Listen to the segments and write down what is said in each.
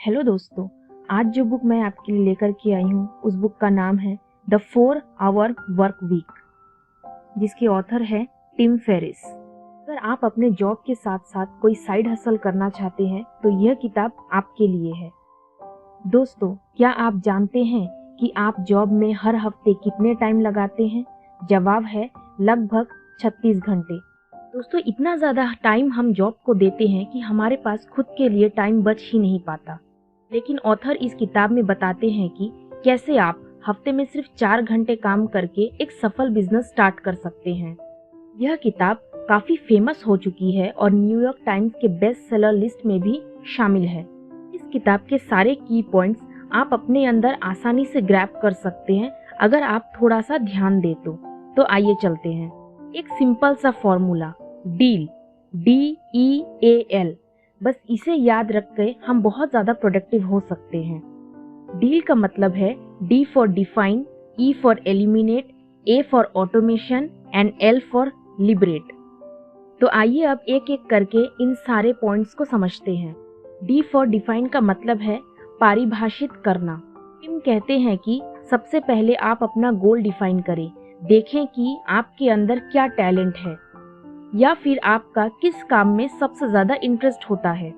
Hello दोस्तों, आज जो बुक मैं आपके लिए लेकर के आई हूँ उस बुक का नाम है द 4 आवर वर्क वीक, जिसके ऑथर है टिम फेरिस। अगर आप अपने जॉब के साथ साथ कोई साइड हसल करना चाहते हैं तो यह किताब आपके लिए है। दोस्तों, क्या आप जानते हैं कि आप जॉब में हर हफ्ते कितने टाइम लगाते हैं? जवाब है लगभग 36 घंटे। दोस्तों, इतना ज़्यादा टाइम हम जॉब को देते हैं कि हमारे पास खुद के लिए टाइम बच ही नहीं पाता। लेकिन ऑथर इस किताब में बताते हैं कि कैसे आप हफ्ते में सिर्फ 4 घंटे काम करके एक सफल बिजनेस स्टार्ट कर सकते हैं। यह किताब काफ़ी फेमस हो चुकी है और न्यूयॉर्क टाइम्स के बेस्ट सेलर लिस्ट में भी शामिल है। इस किताब के सारे की पॉइंट्स आप अपने अंदर आसानी से ग्रैब कर सकते हैं अगर आप थोड़ा सा ध्यान दे तो आइए चलते हैं। एक सिंपल सा फॉर्मूला, डील, DEAL, बस इसे याद रख के हम बहुत ज़्यादा प्रोडक्टिव हो सकते हैं। डील का मतलब है D for define, E for eliminate, A for automation and L for liberate. तो आइए अब एक एक करके इन सारे पॉइंट्स को समझते हैं। D फॉर डिफाइन का मतलब है परिभाषित करना। टिम कहते हैं कि सबसे पहले आप अपना गोल डिफाइन करें, देखें कि आपके अंदर क्या टैलेंट है या फिर आपका किस काम में सबसे ज़्यादा इंटरेस्ट होता है,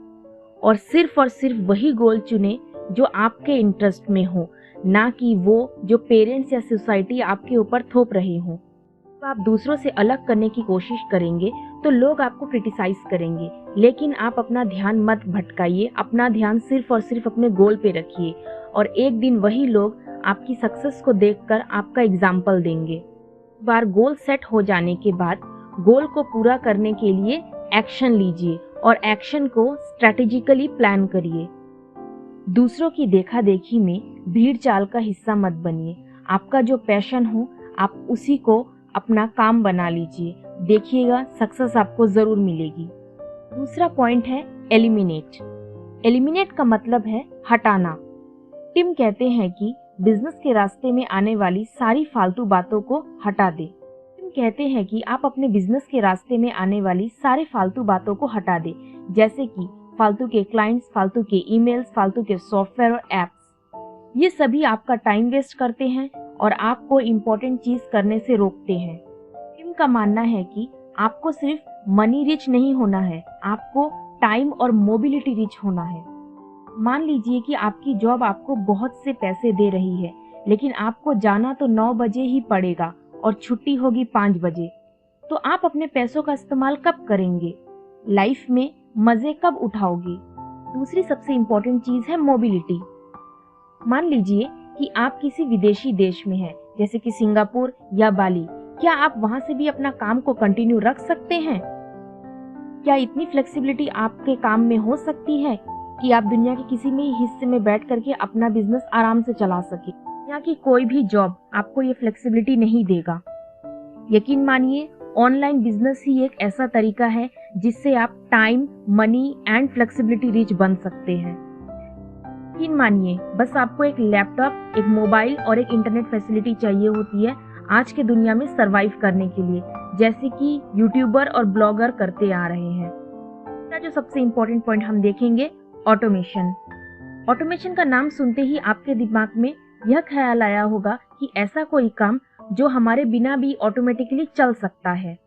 और सिर्फ वही गोल चुने जो आपके इंटरेस्ट में हो, ना कि वो जो पेरेंट्स या सोसाइटी आपके ऊपर थोप रहे हों। जब आप दूसरों से अलग करने की कोशिश करेंगे तो लोग आपको क्रिटिसाइज करेंगे, लेकिन आप अपना ध्यान मत भटकाइए, अपना ध्यान सिर्फ और सिर्फ अपने गोल पे रखिए और एक दिन वही लोग आपकी सक्सेस को देखकर आपका एग्जाम्पल देंगे। एक बार गोल सेट हो जाने के बाद गोल को पूरा करने के लिए एक्शन लीजिए और एक्शन को स्ट्रेटेजिकली प्लान करिए। दूसरों की देखा देखी में भीड़ चाल का हिस्सा मत बनिए। आपका जो पैशन हो आप उसी को अपना काम बना लीजिए, देखिएगा सक्सेस आपको जरूर मिलेगी। दूसरा पॉइंट है एलिमिनेट। एलिमिनेट का मतलब है हटाना। टिम कहते हैं कि बिजनेस के रास्ते में आने वाली सारी फालतू बातों को हटा दे। कहते हैं कि आप अपने बिजनेस के रास्ते में आने वाली सारे फालतू बातों को हटा दें, जैसे कि फालतू के क्लाइंट्स, फालतू के ईमेल्स, फालतू के सॉफ्टवेयर और एप्स। ये सभी आपका टाइम वेस्ट करते हैं और आपको इम्पोर्टेंट चीज करने से रोकते हैं। टिम का मानना है कि आपको सिर्फ मनी रिच नहीं होना है, आपको टाइम और मोबिलिटी रिच होना है। मान लीजिए कि आपकी जॉब आपको बहुत से पैसे दे रही है, लेकिन आपको जाना तो 9 बजे ही पड़ेगा और छुट्टी होगी 5 बजे, तो आप अपने पैसों का इस्तेमाल कब करेंगे? लाइफ में मजे कब उठाओगे? दूसरी सबसे इम्पोर्टेंट चीज है मोबिलिटी। मान लीजिए कि आप किसी विदेशी देश में हैं, जैसे कि सिंगापुर या बाली। क्या आप वहां से भी अपना काम को कंटिन्यू रख सकते हैं? क्या इतनी फ्लेक्सिबिलिटी आपके काम में हो सकती है कि आप दुनिया के किसी भी हिस्से में बैठ करके अपना बिजनेस आराम से चला सके? यहाँ की कोई भी जॉब आपको ये फ्लेक्सिबिलिटी नहीं देगा। यकीन मानिए, ऑनलाइन बिजनेस ही एक ऐसा तरीका है जिससे आप time, money and flexibility rich बन सकते हैं। यकीन मानिए, बस आपको एक लैपटॉप, एक मोबाइल और एक इंटरनेट फैसिलिटी चाहिए होती है आज के दुनिया में सरवाइव करने के लिए, जैसे कि यूट्यूबर और ब्लॉगर करते आ रहे हैं। जो सबसे इम्पोर्टेंट पॉइंट हम देखेंगे, ऑटोमेशन। ऑटोमेशन का नाम सुनते ही आपके दिमाग में यह ख्याल आया होगा कि ऐसा कोई काम जो हमारे बिना भी ऑटोमेटिकली चल सकता है।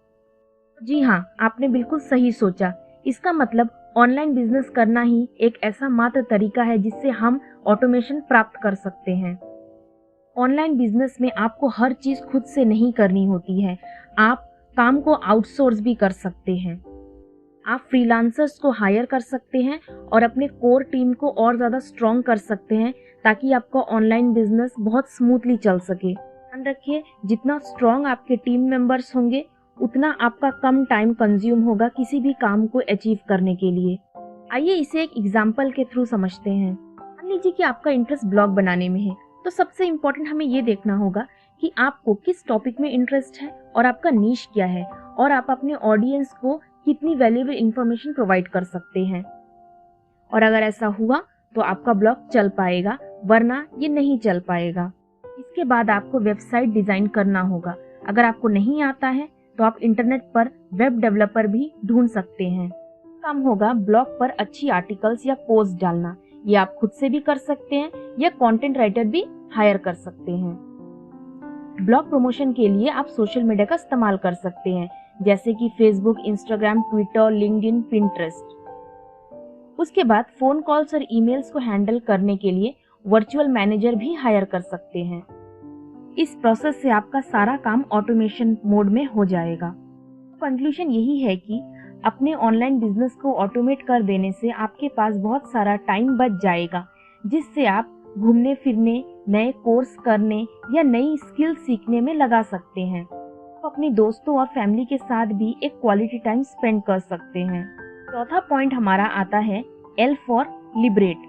जी हाँ, आपने बिल्कुल सही सोचा। इसका मतलब ऑनलाइन बिजनेस करना ही एक ऐसा मात्र तरीका है जिससे हम ऑटोमेशन प्राप्त कर सकते हैं। ऑनलाइन बिजनेस में आपको हर चीज खुद से नहीं करनी होती है, आप काम को आउटसोर्स भी कर सकते हैं। आप फ्रीलांसर्स को हायर कर सकते हैं और अपने कोर टीम को और ज़्यादा स्ट्रॉन्ग कर सकते हैं ताकि आपका ऑनलाइन बिजनेस बहुत स्मूथली चल सके। ध्यान रखिए, जितना स्ट्रॉन्ग आपके टीम मेंबर्स होंगे उतना आपका कम टाइम कंज्यूम होगा किसी भी काम को अचीव करने के लिए। आइए इसे एक एग्जाम्पल के थ्रू समझते हैं। मान लीजिए कि आपका इंटरेस्ट ब्लॉग बनाने में है, तो सबसे इम्पोर्टेंट हमें ये देखना होगा कि आपको किस टॉपिक में इंटरेस्ट है और आपका नीश क्या है, और आप अपने ऑडियंस को कितनी वैल्यूएबल इंफॉर्मेशन प्रोवाइड कर सकते हैं। और अगर ऐसा हुआ तो आपका ब्लॉग चल पाएगा, वरना ये नहीं चल पाएगा। इसके बाद आपको वेबसाइट डिजाइन करना होगा। अगर आपको नहीं आता है तो आप इंटरनेट पर वेब डेवलपर भी ढूंढ सकते हैं। काम होगा ब्लॉग पर अच्छी आर्टिकल्स या पोस्ट डालना। ये आप खुद से भी कर सकते हैं या कंटेंट राइटर भी हायर कर सकते हैं। ब्लॉग प्रमोशन के लिए आप सोशल मीडिया का इस्तेमाल कर सकते हैं, जैसे कि Facebook, Instagram, Twitter, LinkedIn, Pinterest. उसके बाद फोन कॉल्स और ईमेल्स को हैंडल करने के लिए वर्चुअल मैनेजर भी हायर कर सकते हैं। इस प्रोसेस से आपका सारा काम ऑटोमेशन मोड में हो जाएगा। कंक्लूजन यही है कि अपने ऑनलाइन बिजनेस को ऑटोमेट कर देने से आपके पास बहुत सारा टाइम बच जाएगा, जिससे आप घूमने फिरने, नए कोर्स करने या नई स्किल सीखने में लगा सकते हैं। आप अपने दोस्तों और फैमिली के साथ भी एक क्वालिटी टाइम स्पेंड कर सकते हैं। चौथा पॉइंट हमारा आता है L for liberate.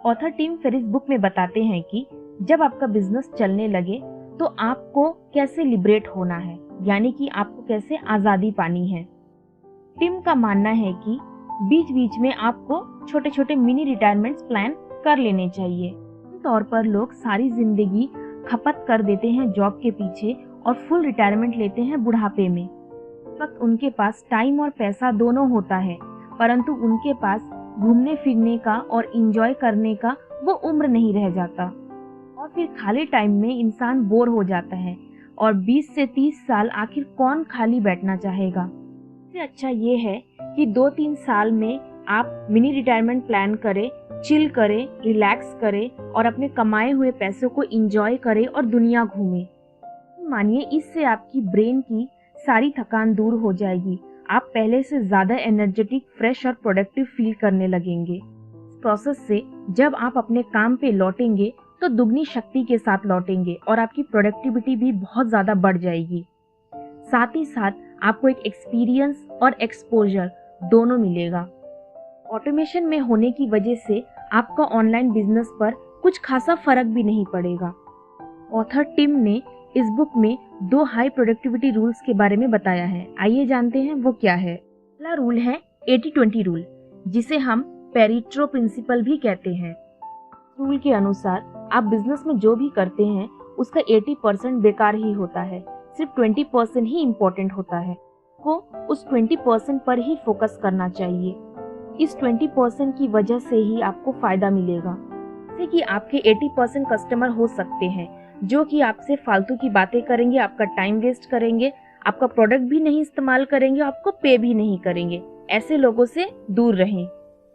Author Tim Ferriss book में बताते हैं कि जब आपका बिजनेस चलने लगे तो आपको कैसे लिबरेट होना है, यानी कि आपको कैसे आजादी पानी है। टिम का मानना है कि बीच बीच में आपको छोटे छोटे मिनी रिटायरमेंट प्लान कर लेने चाहिए। तौर पर लोग सारी जिंदगी खपत कर देते हैं जॉब के पीछे और फुल रिटायरमेंट लेते हैं बुढ़ापे में। इस वक्त उनके पास टाइम और पैसा दोनों होता है, परंतु उनके पास घूमने फिरने का और एंजॉय करने का वो उम्र नहीं रह जाता। और फिर खाली टाइम में इंसान बोर हो जाता है और 20 से 30 साल आखिर कौन खाली बैठना चाहेगा। इससे अच्छा ये है कि 2-3 साल में आप मिनी रिटायरमेंट प्लान करें, चिल करें, रिलैक्स करें और अपने कमाए हुए पैसों को एंजॉय करें और दुनिया घूमें। मानिए इससे आपकी ब्रेन की सारी थकान दूर हो जाएगी। आप पहले से ज्यादा एनर्जेटिक, फ्रेश और प्रोडक्टिव फील करने लगेंगे। इस प्रोसेस से जब आप अपने काम पे लौटेंगे तो दुगनी शक्ति के साथ लौटेंगे और आपकी प्रोडक्टिविटी भी बहुत ज्यादा बढ़ जाएगी। साथ ही साथ आपको एक एक्सपीरियंस और एक्सपोजर दोनों मिलेगा। ऑटोमेशन में होने की वजह से आपका ऑनलाइन बिजनेस पर कुछ खासा फर्क भी नहीं पड़ेगा। ऑथर टिम ने इस बुक में 2 हाई प्रोडक्टिविटी रूल्स के बारे में बताया है। आइए जानते हैं वो क्या है। पहला रूल है 80-20 रूल, जिसे हम पेरेटो प्रिंसिपल भी कहते हैं। रूल के अनुसार आप बिजनेस में जो भी करते हैं उसका 80% बेकार ही होता है, सिर्फ 20% ही इम्पोर्टेंट होता है। को उस 20% पर ही फोकस करना चाहिए। इस 20% की वजह से ही आपको फायदा मिलेगा। जैसे कि आपके 80% कस्टमर हो सकते हैं जो कि आपसे फालतू की बातें करेंगे, आपका टाइम वेस्ट करेंगे, आपका प्रोडक्ट भी नहीं इस्तेमाल करेंगे, आपको पे भी नहीं करेंगे। ऐसे लोगों से दूर रहें।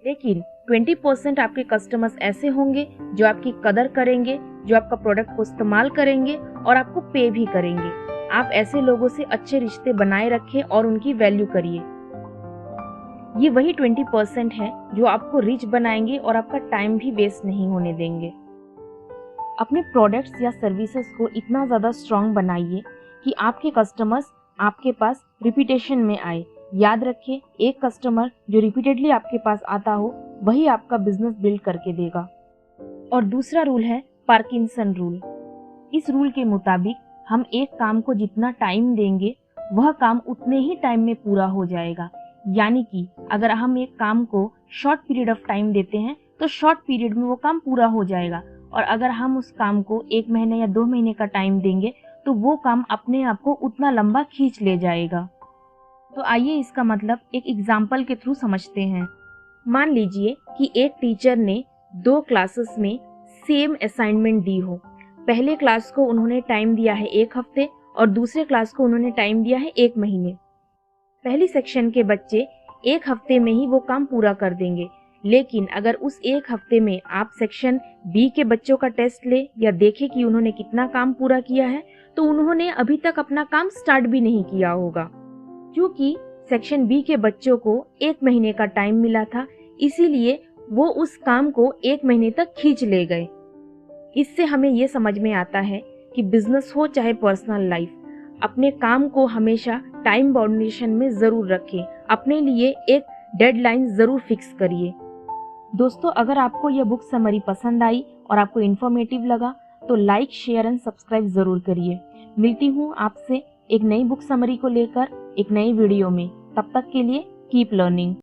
लेकिन 20% आपके कस्टमर्स ऐसे होंगे जो आपकी कदर करेंगे, जो आपका प्रोडक्ट को इस्तेमाल करेंगे और आपको पे भी करेंगे। आप ऐसे लोगों से अच्छे रिश्ते बनाए रखें और उनकी वैल्यू करिए। ये वही 20% है जो आपको रिच बनाएंगे और आपका टाइम भी वेस्ट नहीं होने देंगे। अपने प्रोडक्ट्स या सर्विसेज को इतना ज़्यादा स्ट्रॉन्ग बनाइए कि आपके कस्टमर्स आपके पास रिपीटेशन में आए। याद रखिए, एक कस्टमर जो रिपीटेडली आपके पास आता हो वही आपका बिजनेस बिल्ड करके देगा। और दूसरा रूल है पार्किंसन रूल। इस रूल के मुताबिक हम एक काम को जितना टाइम देंगे वह काम उतने ही टाइम में पूरा हो जाएगा। यानी कि अगर हम एक काम को शॉर्ट पीरियड ऑफ टाइम देते हैं तो शॉर्ट पीरियड में वो काम पूरा हो जाएगा, और अगर हम उस काम को 1 महीने या 2 महीने का टाइम देंगे तो वो काम अपने आप को उतना लंबा खींच ले जाएगा। तो आइए इसका मतलब एक एग्जाम्पल के थ्रू समझते हैं। मान लीजिए कि एक टीचर ने 2 क्लासेस में सेम असाइनमेंट दी हो। पहले क्लास को उन्होंने टाइम दिया है 1 हफ्ते और दूसरे क्लास को उन्होंने टाइम दिया है 1 महीने। पहली सेक्शन के बच्चे 1 हफ्ते में ही वो काम पूरा कर देंगे, लेकिन अगर उस 1 हफ्ते में आप सेक्शन बी के बच्चों का टेस्ट ले या देखें कि उन्होंने कितना काम पूरा किया है, तो उन्होंने अभी तक अपना काम स्टार्ट भी नहीं किया होगा। क्योंकि सेक्शन बी के बच्चों को 1 महीने का टाइम मिला था, इसीलिए वो उस काम को 1 महीने तक खींच ले गए। इससे हमें ये समझ में आता है कि बिजनेस हो चाहे पर्सनल लाइफ, अपने काम को हमेशा टाइम बाउंडेशन में जरूर रखें। अपने लिए एक डेडलाइन जरूर फिक्स करिए। दोस्तों, अगर आपको यह बुक समरी पसंद आई और आपको इन्फॉर्मेटिव लगा तो लाइक, शेयर एंड सब्सक्राइब जरूर करिए। मिलती हूँ आपसे एक नई बुक समरी को लेकर एक नई वीडियो में। तब तक के लिए कीप लर्निंग।